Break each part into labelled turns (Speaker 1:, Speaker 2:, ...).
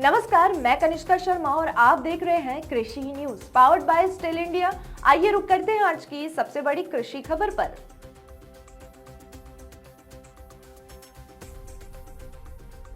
Speaker 1: नमस्कार, मैं कनिष्का शर्मा और आप देख रहे हैं कृषि news powered by still India. आइए रुक करते हैं आज की सबसे बड़ी कृषि खबर पर।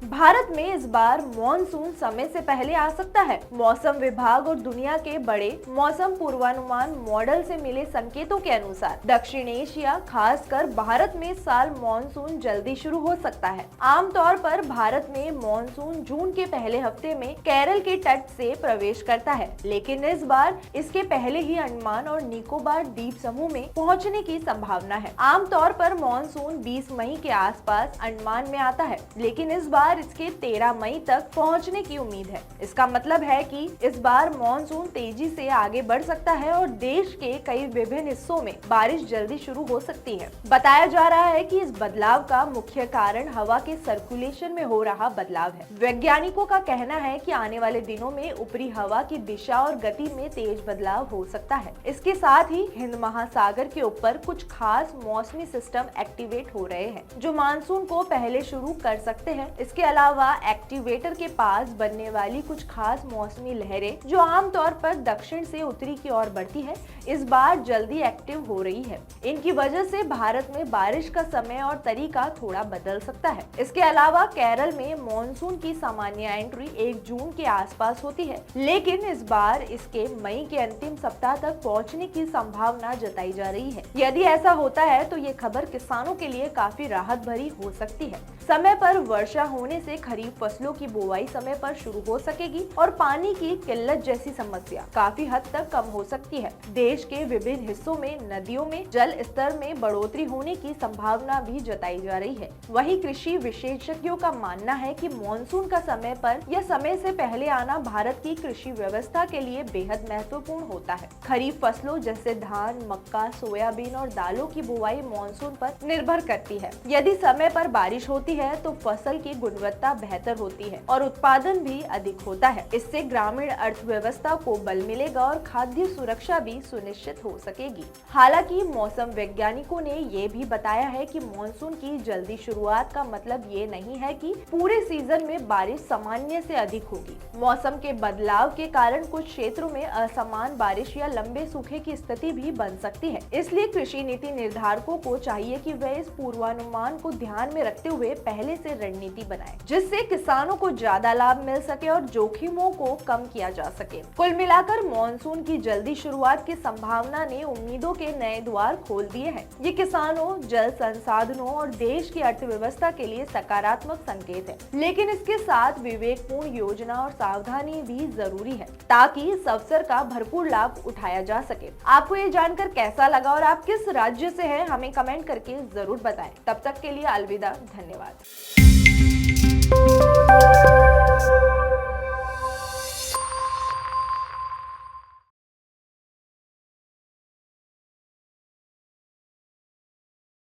Speaker 1: भारत में इस बार मॉनसून समय से पहले आ सकता है। मौसम विभाग और दुनिया के बड़े मौसम पूर्वानुमान मॉडल से मिले संकेतों के अनुसार दक्षिण एशिया, खासकर भारत में इस साल मॉनसून जल्दी शुरू हो सकता है। आमतौर पर भारत में मॉनसून जून के पहले हफ्ते में केरल के तट से प्रवेश करता है, लेकिन इस बार इसके पहले ही अंडमान और निकोबार द्वीप समूह में पहुंचने की संभावना है। आमतौर पर मॉनसून 20 मई के आसपास अंडमान में आता है, लेकिन इस बार इसके 13 मई तक पहुंचने की उम्मीद है। इसका मतलब है कि इस बार मॉनसून तेजी से आगे बढ़ सकता है और देश के कई विभिन्न हिस्सों में बारिश जल्दी शुरू हो सकती है। बताया जा रहा है कि इस बदलाव का मुख्य कारण हवा के सर्कुलेशन में हो रहा बदलाव है। वैज्ञानिकों का कहना है कि आने वाले दिनों में ऊपरी हवा की दिशा और गति में तेज बदलाव हो सकता है। इसके साथ ही हिंद महासागर के ऊपर कुछ खास मौसमी सिस्टम एक्टिवेट हो रहे हैं, जो मानसून को पहले शुरू कर सकते हैं। इसके अलावा एक्टिवेटर के पास बनने वाली कुछ खास मौसमी लहरें, जो आमतौर पर दक्षिण से उत्तरी की ओर बढ़ती है, इस बार जल्दी एक्टिव हो रही है। इनकी वजह से भारत में बारिश का समय और तरीका थोड़ा बदल सकता है। इसके अलावा केरल में मॉनसून की सामान्य एंट्री 1 जून के आसपास होती है, लेकिन इस बार इसके मई के अंतिम सप्ताह तक पहुंचने की संभावना जताई जा रही है। यदि ऐसा होता है तो ये खबर किसानों के लिए काफी राहत भरी हो सकती है। समय पर वर्षा होने से खरीफ फसलों की बुवाई समय पर शुरू हो सकेगी और पानी की किल्लत जैसी समस्या काफी हद तक कम हो सकती है। देश के विभिन्न हिस्सों में नदियों में जल स्तर में बढ़ोतरी होने की संभावना भी जताई जा रही है। वहीं कृषि विशेषज्ञों का मानना है कि मॉनसून का समय पर या समय से पहले आना भारत की कृषि व्यवस्था के लिए बेहद महत्वपूर्ण होता है। खरीफ फसलों जैसे धान, मक्का, सोयाबीन और दालों की बुवाई मॉनसून पर निर्भर करती है। यदि समय पर बारिश होती है तो फसल की गुणवत्ता बेहतर होती है और उत्पादन भी अधिक होता है। इससे ग्रामीण अर्थव्यवस्था को बल मिलेगा और खाद्य सुरक्षा भी सुनिश्चित हो सकेगी। हालांकि मौसम वैज्ञानिकों ने ये भी बताया है कि मॉनसून की जल्दी शुरुआत का मतलब ये नहीं है कि पूरे सीजन में बारिश सामान्य से अधिक होगी। मौसम के बदलाव के कारण कुछ क्षेत्रों में असमान बारिश या लंबे सूखे की स्थिति भी बन सकती है। इसलिए कृषि नीति निर्धारकों को चाहिए कि वे इस पूर्वानुमान को ध्यान में रखते हुए पहले से रणनीति बनाएं, जिससे किसानों को ज्यादा लाभ मिल सके और जोखिमों को कम किया जा सके। कुल मिलाकर मॉनसून की जल्दी शुरुआत की संभावना ने उम्मीदों के नए द्वार खोल दिए हैं। ये किसानों, जल संसाधनों और देश की अर्थव्यवस्था के लिए सकारात्मक संकेत है, लेकिन इसके साथ विवेकपूर्ण योजना और सावधानी भी जरूरी है, ताकि इस अवसर का भरपूर लाभ उठाया जा सके। आपको ये जानकर कैसा लगा और आप किस राज्य से हैं, हमें कमेंट करके जरूर बताएं। तब तक के लिए अलविदा, धन्यवाद।